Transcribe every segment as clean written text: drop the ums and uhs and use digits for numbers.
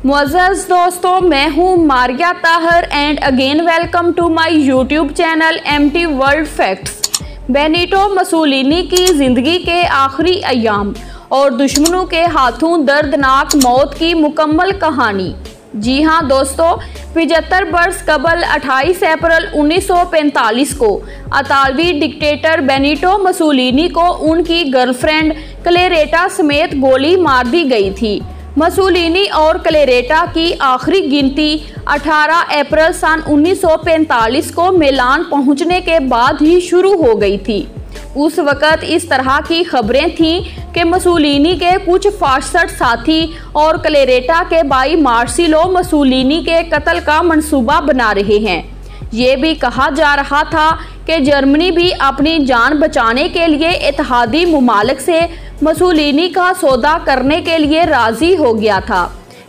मुअज़्ज़ज़ दोस्तों, मैं हूँ Maria Tahir and again welcome to my YouTube channel MT world facts. Benito Mussolini की ज़िंदगी के आखिरी अय्याम और दुश्मनों के हाथों दर्दनाक मौत की मुकम्मल कहानी। जी हाँ दोस्तों, 75 वर्ष कबल 28 अप्रैल 1945 को इतालवी डिक्टेटर बेनिटो मुसोलिनी को उनकी गर्लफ्रेंड क्लेरेटा समेत गोली मार दी गई थी। मुसोलिनी और क्लेरेटा की आखिरी गिनती 18 अप्रैल सन 1945 को मिलान पहुंचने के बाद ही शुरू हो गई थी। उस वक़्त इस तरह की खबरें थीं कि मुसोलिनी के कुछ फासिस्ट साथी और क्लेरेटा के भाई मार्सिलो मुसोलिनी के कत्ल का मंसूबा बना रहे हैं। ये भी कहा जा रहा था कि जर्मनी भी अपनी जान बचाने के लिए इत्तेहादी मुमालिक से मुसोलिनी का सौदा करने के लिए राज़ी हो गया था।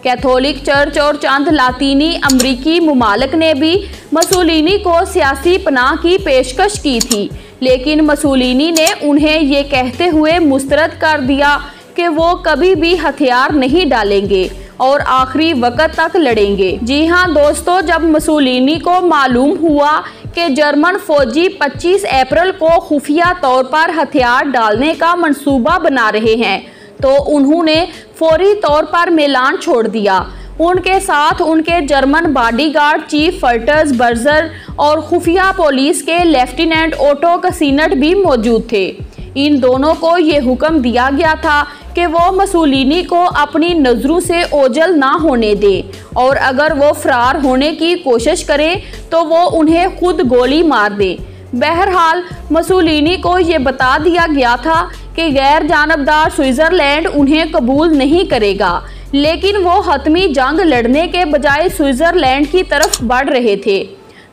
कैथोलिक चर्च और चंद लातीनी अमरीकी मुमालिक ने भी मुसोलिनी को सियासी पनाह की पेशकश की थी, लेकिन मुसोलिनी ने उन्हें ये कहते हुए मुस्तरद कर दिया कि वो कभी भी हथियार नहीं डालेंगे और आखिरी वक्त तक लड़ेंगे। जी हाँ दोस्तों, जब मुसोलिनी को मालूम हुआ कि जर्मन फौजी 25 अप्रैल को खुफिया तौर पर हथियार डालने का मंसूबा बना रहे हैं, तो उन्होंने फौरी तौर पर मिलान छोड़ दिया। उनके साथ उनके जर्मन बॉडीगार्ड चीफ फर्टर्स बर्जर और खुफिया पुलिस के लेफ्टिनेंट ओटो कसीनट भी मौजूद थे। इन दोनों को ये हुक्म दिया गया था कि वो मुसोलिनी को अपनी नज़रों से ओझल ना होने दे और अगर वो फरार होने की कोशिश करे तो वो उन्हें खुद गोली मार दे। बहरहाल मुसोलिनी को ये बता दिया गया था कि गैर जानबदार स्विट्ज़रलैंड उन्हें कबूल नहीं करेगा, लेकिन वो हतमी जंग लड़ने के बजाय स्विट्ज़रलैंड की तरफ बढ़ रहे थे।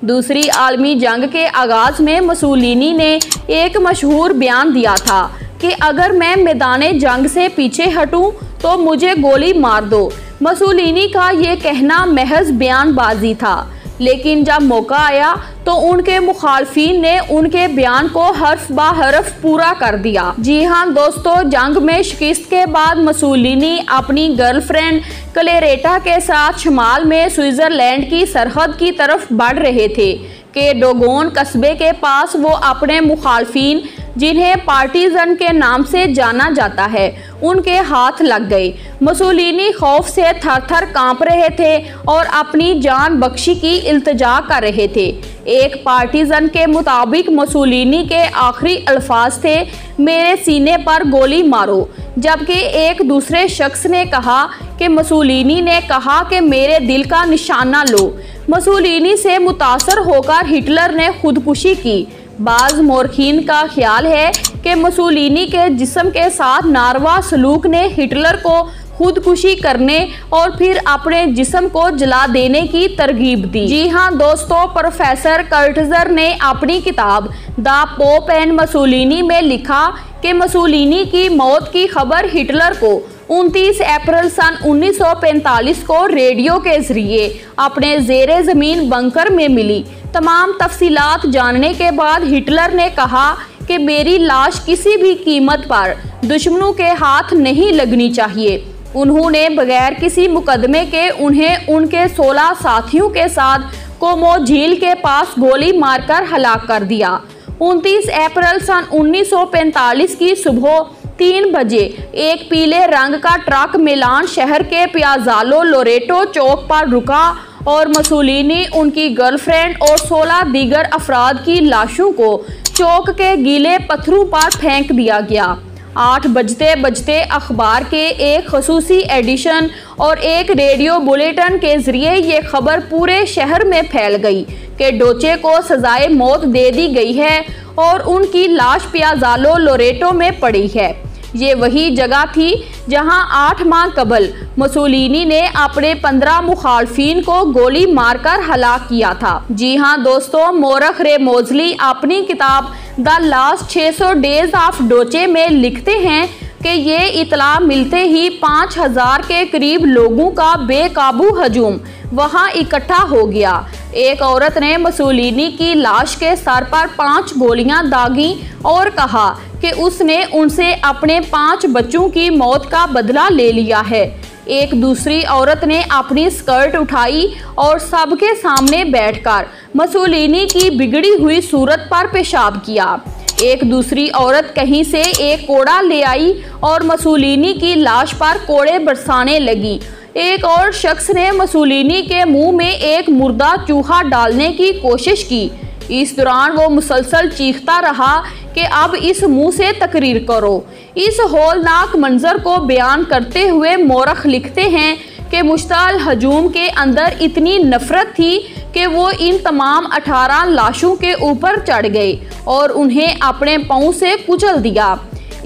दूसरी आलमी जंग के आगाज़ में मुसोलिनी ने एक मशहूर बयान दिया था कि अगर मैं मैदाने जंग से पीछे हटूं तो मुझे गोली मार दो। मुसोलिनी का ये कहना महज बयानबाजी था, लेकिन जब मौका आया तो उनके मुखालफिन ने उनके बयान को हर्फ बा हर्फ पूरा कर दिया। जी हाँ दोस्तों, जंग में शिकस्त के बाद मुसोलिनी अपनी गर्लफ्रेंड क्लेरेटा के साथ शुमाल में स्विट्ज़रलैंड की सरहद की तरफ बढ़ रहे थे कि डोगोन कस्बे के पास वो अपने मुखालफिन, जिन्हें पार्टीजन के नाम से जाना जाता है, उनके हाथ लग गए। मुसोलिनी खौफ से थर-थर कांप रहे थे और अपनी जान बख्शी की इल्तिजा कर रहे थे। एक पार्टीजन के मुताबिक मुसोलिनी के आखिरी अल्फाज थे, मेरे सीने पर गोली मारो, जबकि एक दूसरे शख्स ने कहा कि मुसोलिनी ने कहा कि मेरे दिल का निशाना लो। मुसोलिनी से मुतासर होकर हिटलर ने खुदकुशी की। बाज़ मौरखीन का ख्याल है कि मुसोलिनी के जिस्म के साथ नारवा सलूक ने हिटलर को खुदकुशी करने और फिर अपने जिस्म को जला देने की तरगीब दी। जी हाँ दोस्तों, प्रोफेसर कर्टजर ने अपनी किताब द पोप एंड मुसोलिनी में लिखा कि मुसोलिनी की मौत की खबर हिटलर को 29 अप्रैल सन 1945 को रेडियो के जरिए अपने ज़ेरे ज़मीन बंकर में मिली। तमाम तफसीलात जानने के बाद हिटलर ने कहा कि मेरी लाश किसी भी कीमत पर दुश्मनों के हाथ नहीं लगनी चाहिए। उन्होंने बगैर किसी मुकदमे के उन्हें उनके 16 साथियों के साथ कोमो झील के पास गोली मारकर हलाक कर दिया। 29 अप्रैल सन 1945 की सुबह 3 बजे एक पीले रंग का ट्रक मिलान शहर के पियाज़ालो लोरेटो चौक पर रुका और मुसोलिनी, उनकी गर्लफ्रेंड और 16 दीगर अफराद की लाशों को चौक के गीले पत्थरों पर फेंक दिया गया। 8 बजते बजते अखबार के एक खसूसी एडिशन और एक रेडियो बुलेटिन के जरिए ये खबर पूरे शहर में फैल गई कि डोचे को सजाए मौत दे दी गई है और उनकी लाश पियाज़ालो लोरेटो में पड़ी है। ये वही जगह थी जहां 8 माह कबल मुसोलिनी ने अपने 15 मुखालफिन को गोली मारकर हलाक किया था। जी हाँ दोस्तों, मोरख रे मोजली अपनी किताब द लास्ट 600 डेज ऑफ डोचे में लिखते हैं कि ये इतला मिलते ही 5000 के करीब लोगों का बेकाबू हजूम वहां इकट्ठा हो गया। एक औरत ने मुसोलिनी की लाश के सर पर 5 गोलियां दागी और कहा कि उसने उनसे अपने 5 बच्चों की मौत का बदला ले लिया है। एक दूसरी औरत ने अपनी स्कर्ट उठाई और सबके सामने बैठकर मुसोलिनी की बिगड़ी हुई सूरत पर पेशाब किया। एक दूसरी औरत कहीं से एक कोड़ा ले आई और मुसोलिनी की लाश पर कोड़े बरसाने लगी। एक और शख्स ने मुसोलिनी के मुंह में एक मुर्दा चूहा डालने की कोशिश की। इस दौरान वो मुसलसल चीखता रहा कि अब इस मुंह से तकरीर करो। इस हौलनाक मंजर को बयान करते हुए मौरख लिखते हैं कि मुश्ताल हजूम के अंदर इतनी नफरत थी कि वो इन तमाम 18 लाशों के ऊपर चढ़ गए और उन्हें अपने पांव से कुचल दिया।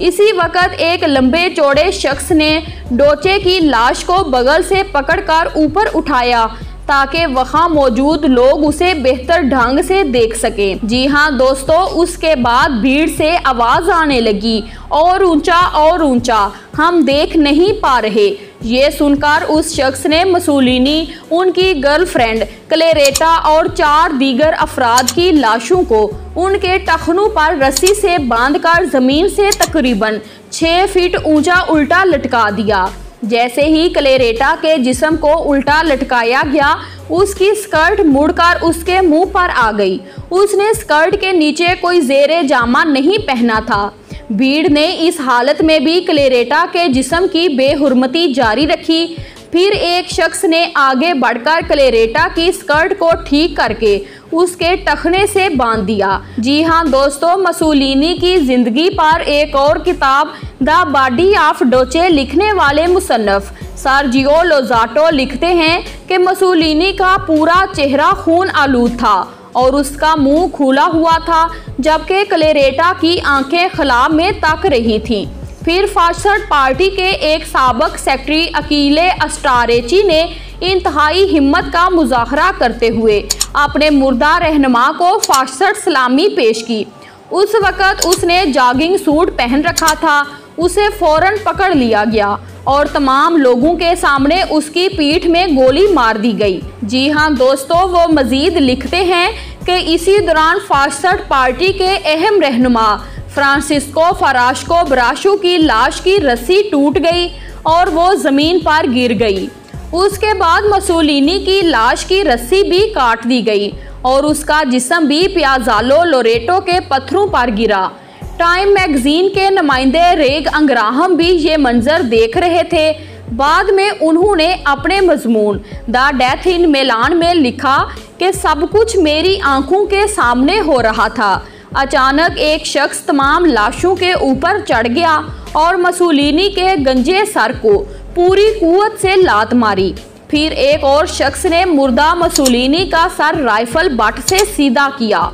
इसी वक्त एक लंबे चौड़े शख्स ने डोचे की लाश को बगल से पकड़कर ऊपर उठाया ताकि वहां मौजूद लोग उसे बेहतर ढंग से देख सकें। जी हाँ दोस्तों, उसके बाद भीड़ से आवाज आने लगी, और ऊंचा, हम देख नहीं पा रहे। ये सुनकर उस शख्स ने मुसोलिनी, उनकी गर्लफ्रेंड क्लेरेटा और 4 दीगर अफराद की लाशों को उनके टखनों पर रस्सी से बांधकर जमीन से तकरीबन 6 फीट ऊंचा उल्टा लटका दिया। जैसे ही क्लेरेटा के जिस्म को उल्टा लटकाया गया, उसकी स्कर्ट मुड़कर उसके मुंह पर आ गई। उसने स्कर्ट के नीचे कोई जेरे जामा नहीं पहना था। भीड़ ने इस हालत में भी क्लेरेटा के जिस्म की बेहुरमती जारी रखी। फिर एक शख्स ने आगे बढ़कर क्लेरेटा की स्कर्ट को ठीक करके उसके टखने से बांध दिया। जी हाँ दोस्तों, मुसोलिनी की जिंदगी पर एक और किताब द बॉडी ऑफ डोचे लिखने वाले मुसन्नफ सर्जियो लोज़ाटो लिखते हैं कि मुसोलिनी का पूरा चेहरा खून आलूद था और उसका मुंह खुला हुआ था, जबकि क्लेरेटा की आंखें खला में तक रही थीं। फिर फाशिस्ट पार्टी के एक साबक सेक्रेटरी अकीले अस्टारेची ने इंतहाई हिम्मत का मुजाहरा करते हुए अपने मुर्दा रहनुमा को फाशिस्ट सलामी पेश की। उस वक़्त उसने जॉगिंग सूट पहन रखा था। उसे फौरन पकड़ लिया गया और तमाम लोगों के सामने उसकी पीठ में गोली मार दी गई। जी हाँ दोस्तों, वो मजीद लिखते हैं कि इसी दौरान फाशिस्ट पार्टी के अहम रहनुमा फ्रांसिस्को फराशको ब्राशो की लाश की रस्सी टूट गई और वो ज़मीन पर गिर गई। उसके बाद मुसोलिनी की लाश की रस्सी भी काट दी गई और उसका जिस्म भी पियाज़ालो लोरेटो के पत्थरों पर गिरा। टाइम मैगजीन के नुमाइंदे रेग अंग्राहम भी ये मंजर देख रहे थे। बाद में उन्होंने अपने मजमून द डेथ इन मिलान में लिखा कि सब कुछ मेरी आंखों के सामने हो रहा था। अचानक एक शख्स तमाम लाशों के ऊपर चढ़ गया और मुसोलिनी के गंजे सर को पूरी कुव्वत से लात मारी। फिर एक और शख्स ने मुर्दा मुसोलिनी का सर राइफल बट से सीधा किया।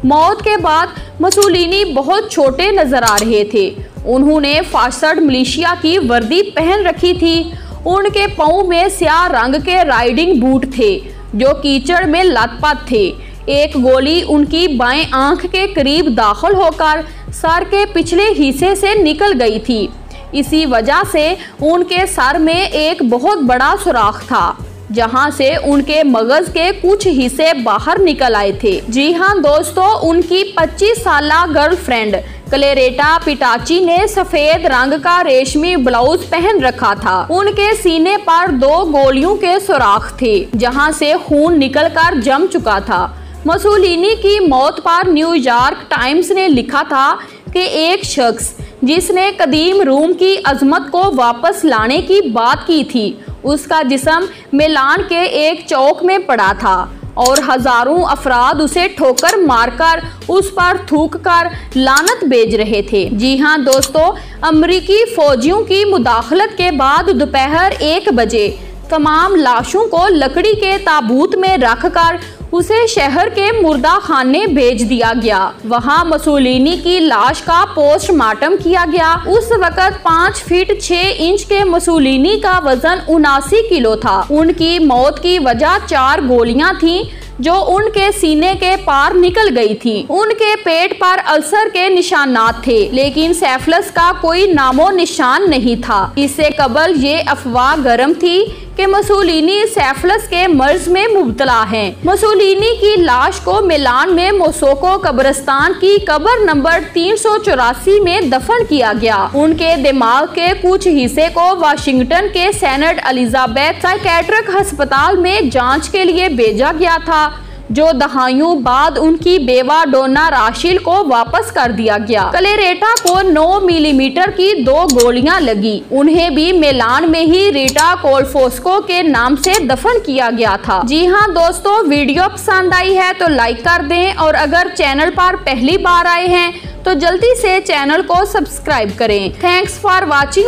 मौत के बाद मुसोलिनी बहुत छोटे नजर आ रहे थे। उन्होंने फाशिस्ट मिलिशिया की वर्दी पहन रखी थी। उनके पांव में स्याह रंग के राइडिंग बूट थे जो कीचड़ में लथपथ थे। एक गोली उनकी बाएं आंख के करीब दाखिल होकर सर के पिछले हिस्से से निकल गई थी। इसी वजह से उनके सर में एक बहुत बड़ा सुराख था, जहां से उनके मगज के कुछ हिस्से बाहर निकल आए थे। जी हाँ दोस्तों, उनकी 25 साला गर्लफ्रेंड क्लेरेटा पिटाची ने सफेद रंग का रेशमी ब्लाउज पहन रखा था। उनके सीने पर 2 गोलियों के सुराख थे, जहां से खून निकलकर जम चुका था। मुसोलिनी की मौत पर न्यूयॉर्क टाइम्स ने लिखा था कि एक शख्स जिसने कदीम रोम की अजमत को वापस लाने की बात की थी, उसका जिस्म मिलान के एक चौक में पड़ा था और हजारों अफराद उसे ठोकर मारकर उस पर थूककर लानत भेज रहे थे। जी हाँ दोस्तों, अमेरिकी फौजियों की मुदाखलत के बाद दोपहर 1 बजे तमाम लाशों को लकड़ी के ताबूत में रखकर उसे शहर के मुर्दा खाने भेज दिया गया। वहां मुसोलिनी की लाश का पोस्टमार्टम किया गया। उस वक्त 5 फीट 6 इंच के मुसोलिनी का वजन 79 किलो था। उनकी मौत की वजह 4 गोलियां थीं जो उनके सीने के पार निकल गई थी। उनके पेट पर अल्सर के निशानात थे, लेकिन सेफलस का कोई नामो निशान नहीं था। इससे कबल ये अफवाह गर्म थी कि मुसोलिनी सेफलस के मर्ज में मुब्तला हैं। मुसोलिनी की लाश को मिलान में मोसोको कब्रिस्तान की कब्र नंबर 384 में दफन किया गया। उनके दिमाग के कुछ हिस्से को वाशिंगटन के सेंट एलिजाबेथ साइकेट्रिक अस्पताल में जांच के लिए भेजा गया था, जो दहाइयों बाद उनकी बेवा डोना राशिल को वापस कर दिया गया। क्लेरेटा को 9 मिलीमीटर की 2 गोलियां लगी। उन्हें भी मिलान में ही रीटा कोलफोस्को के नाम से दफन किया गया था। जी हाँ दोस्तों, वीडियो पसंद आई है तो लाइक कर दें और अगर चैनल पर पहली बार आए हैं तो जल्दी से चैनल को सब्सक्राइब करें। Thanks for watching.